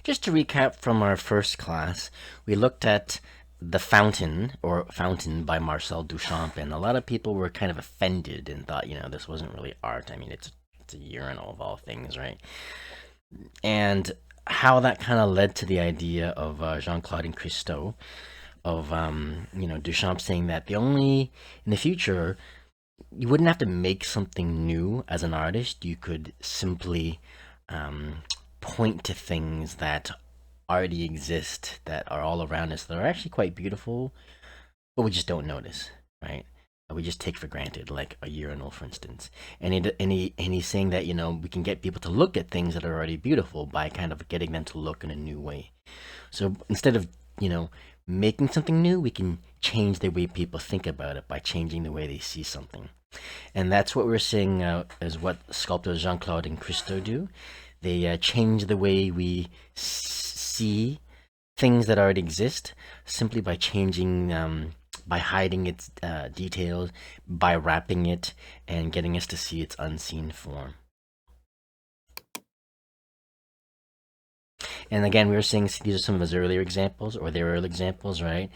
Just to recap from our first class, we looked at The Fountain, or Fountain by Marcel Duchamp, and a lot of people were kind of offended and thought, this wasn't really art. I mean, it's a urinal of all things, right? And how that kind of led to the idea of Jean-Claude and Christo, of Duchamp saying that in the future you wouldn't have to make something new as an artist. You could simply um, point to things that already exist, that are all around us, that are actually quite beautiful, but we just don't notice, right? We just take for granted, like a urinal, for instance. And he's saying that we can get people to look at things that are already beautiful by kind of getting them to look in a new way. So instead of making something new, we can change the way people think about it by changing the way they see something. And that's what we're seeing is what sculptors Jean-Claude and Christo do. They change the way we see things that already exist simply by changing, by hiding its details, by wrapping it, and getting us to see its unseen form. And again, we were saying these are some of his earlier examples, or their early examples, right?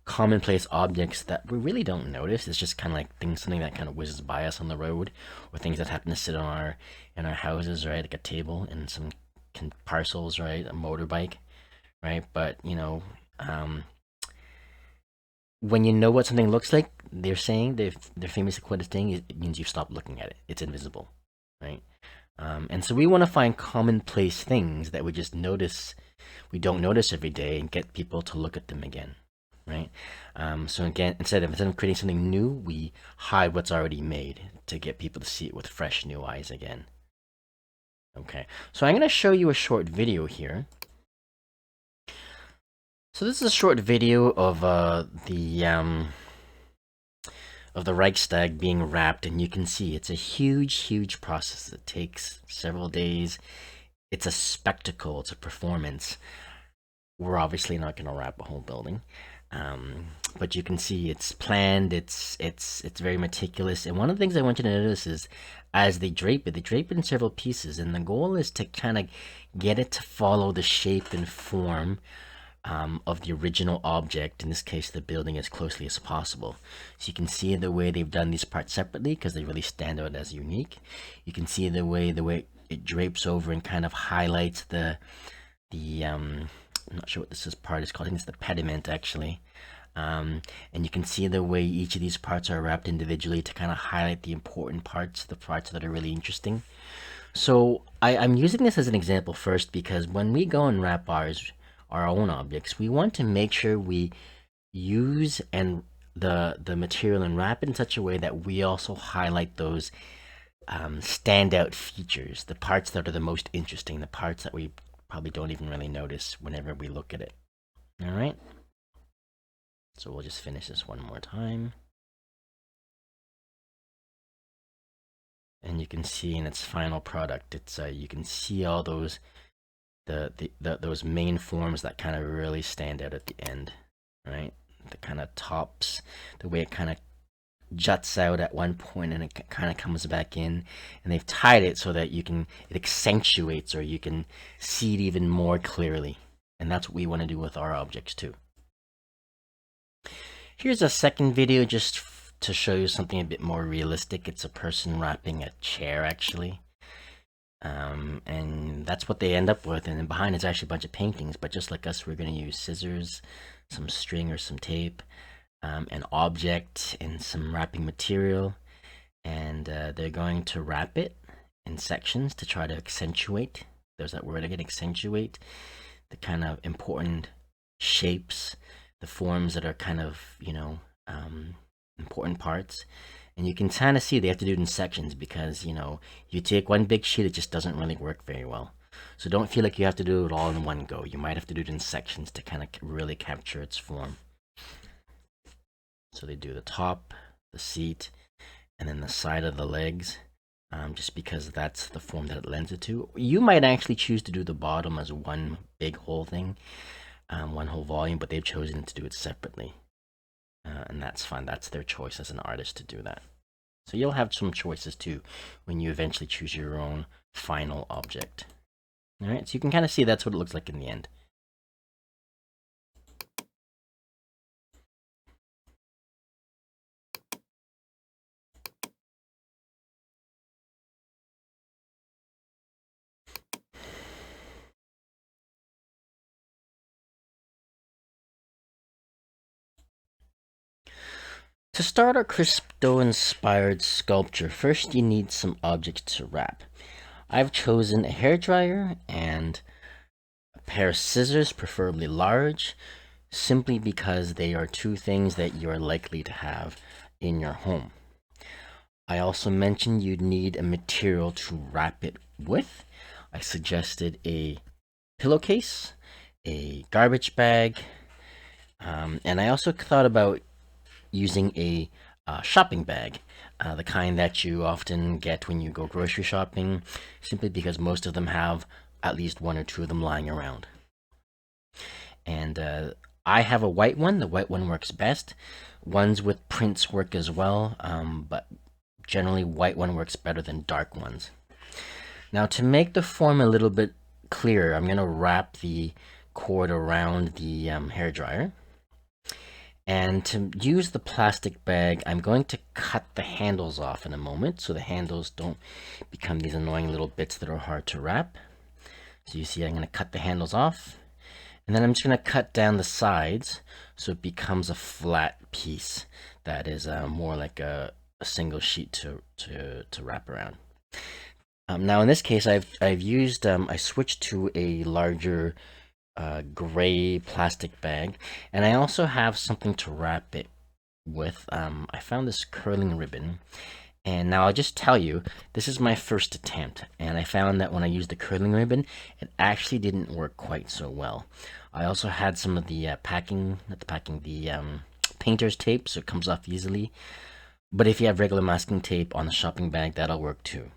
Commonplace objects that we really don't notice. It's just kind of like something that kind of whizzes by us on the road, or things that happen to sit on in our houses, right? Like a table and some parcels, right? A motorbike, right? But when you know what something looks like, they're saying they're famously quoted saying it means you've stopped looking at it. It's invisible, right? And so we want to find commonplace things that we don't notice every day, and get people to look at them again, right? So again, instead of creating something new, we hide what's already made to get people to see it with fresh new eyes again. Okay, so I'm going to show you a short video here. So this is a short video of the Reichstag being wrapped, and you can see it's a huge process. It takes several days. It's a spectacle. It's a performance. We're obviously not going to wrap a whole building, but you can see it's planned. It's very meticulous. And one of the things I want you to notice is, as they drape it in several pieces, and the goal is to kind of get it to follow the shape and form of the original object, in this case the building, as closely as possible. So you can see the way they've done these parts separately because they really stand out as unique. You can see the way it drapes over and kind of highlights I'm not sure what this part is called. I think it's the pediment, actually. And you can see the way each of these parts are wrapped individually to kind of highlight the important parts, the parts that are really interesting. So I'm using this as an example first because when we go and wrap our own objects, we want to make sure we use the material and wrap it in such a way that we also highlight those standout features, the parts that are the most interesting, the parts that we probably don't even really notice whenever we look at it. All right, so we'll just finish this one more time, and you can see in its final product, it's you can see all those those main forms that kind of really stand out at the end, right? The kind of tops, the way it kind of juts out at one point and it kind of comes back in, and they've tied it so that it accentuates, or you can see it even more clearly. And that's what we want to do with our objects too. Here's a second video just to show you something a bit more realistic. It's a person wrapping a chair, actually. And that's what they end up with, and then behind is actually a bunch of paintings, but just like us, we're going to use scissors, some string or some tape, an object, and some wrapping material, and they're going to wrap it in sections to try to accentuate, there's that word again, accentuate, the kind of important shapes, the forms that are kind of important parts. And you can kind of see they have to do it in sections because, you take one big sheet, it just doesn't really work very well. So don't feel like you have to do it all in one go. You might have to do it in sections to kind of really capture its form. So they do the top, the seat, and then the side of the legs, just because that's the form that it lends it to. You might actually choose to do the bottom as one big whole thing, one whole volume, but they've chosen to do it separately. And that's fine. That's their choice as an artist to do that. So you'll have some choices too when you eventually choose your own final object. All right, so you can kind of see that's what it looks like in the end. To start our Christo-inspired sculpture, first you need some objects to wrap. I've chosen a hairdryer and a pair of scissors, preferably large, simply because they are two things that you are likely to have in your home. I also mentioned you'd need a material to wrap it with. I suggested a pillowcase, a garbage bag, and I also thought about using a shopping bag, the kind that you often get when you go grocery shopping, simply because most of them have at least one or two of them lying around. And I have a white one. The white one works best. Ones with prints work as well, but generally white one works better than dark ones. Now to make the form a little bit clearer, I'm going to wrap the cord around the hair dryer. And to use the plastic bag, I'm going to cut the handles off in a moment so the handles don't become these annoying little bits that are hard to wrap. So you see I'm going to cut the handles off, and then I'm just going to cut down the sides so it becomes a flat piece that is more like a single sheet to wrap around. Now in this case, I've used I switched to a larger gray plastic bag, and I also have something to wrap it with. I found this curling ribbon, and now I'll just tell you, this is my first attempt, and I found that when I used the curling ribbon, it actually didn't work quite so well. I also had some of the painter's tape, so it comes off easily. But if you have regular masking tape on the shopping bag, that'll work too.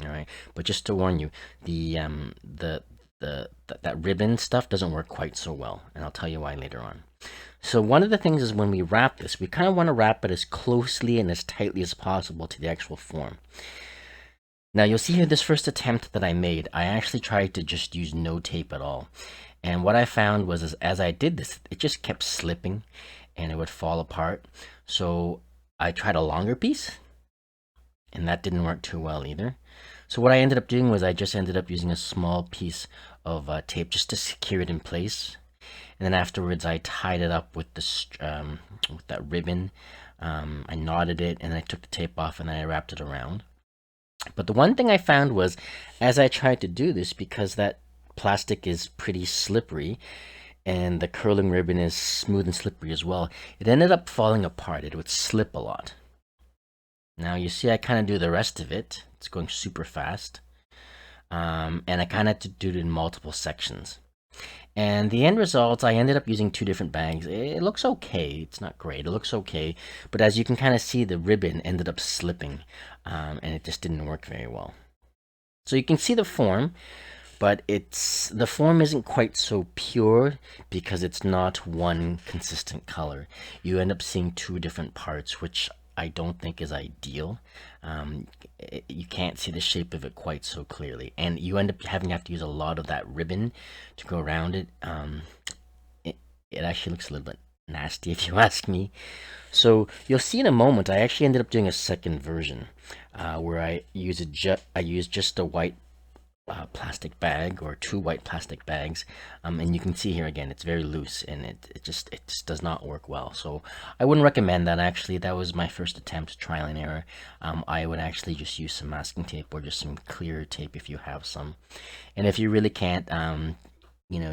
All right, but just to warn you, that ribbon stuff doesn't work quite so well, and I'll tell you why later on. So one of the things is when we wrap this, we kind of want to wrap it as closely and as tightly as possible to the actual form. Now you'll see here this first attempt that I made, I actually tried to just use no tape at all. And what I found was as I did this, it just kept slipping and it would fall apart. So I tried a longer piece, and that didn't work too well either. So what I ended up doing was I just ended up using a small piece of tape just to secure it in place. And then afterwards I tied it up with with that ribbon. I knotted it, and I took the tape off, and then I wrapped it around. But the one thing I found was, as I tried to do this, because that plastic is pretty slippery and the curling ribbon is smooth and slippery as well, it ended up falling apart. It would slip a lot. Now you see I kind of do the rest of it. It's going super fast. And I kind of had to do it in multiple sections. And the end result, I ended up using two different bags. It looks okay. It's not great. It looks okay. But as you can kind of see, the ribbon ended up slipping. And it just didn't work very well. So you can see the form, but the form isn't quite so pure because it's not one consistent color. You end up seeing two different parts, which I don't think is ideal. You can't see the shape of it quite so clearly, and you end up having to use a lot of that ribbon to go around it. It actually looks a little bit nasty if you ask me. So you'll see in a moment, I actually ended up doing a second version where I used just a white plastic bag, or two white plastic bags, and you can see here again it's very loose, and it just does not work well. So I wouldn't recommend that. Actually, that was my first attempt, trial and error. I would actually just use some masking tape or just some clear tape if you have some, and if you really can't,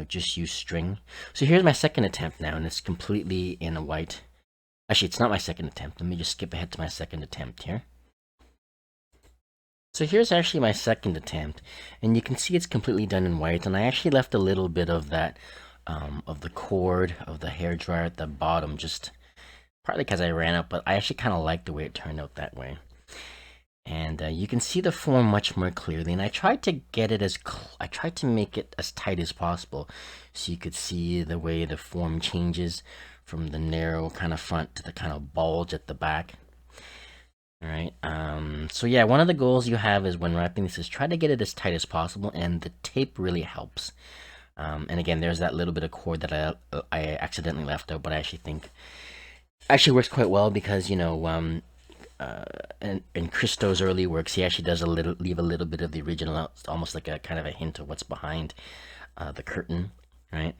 just use string. So here's my second attempt now, and it's completely in a white. Actually, it's not my second attempt. Let me just skip ahead to my second attempt here. So here's actually my second attempt, and you can see it's completely done in white, and I actually left a little bit of that, of the cord of the hairdryer at the bottom, just partly because I ran out, but I actually kind of like the way it turned out that way. And you can see the form much more clearly, and I tried to get it I tried to make it as tight as possible, so you could see the way the form changes from the narrow kind of front to the kind of bulge at the back. All right. So yeah, one of the goals you have is when wrapping this is try to get it as tight as possible, and the tape really helps. And again, there's that little bit of cord that I accidentally left out, but I actually think actually works quite well because uh, in Christo's early works, he actually does leave a little bit of the original out, almost like a kind of a hint of what's behind the curtain, right?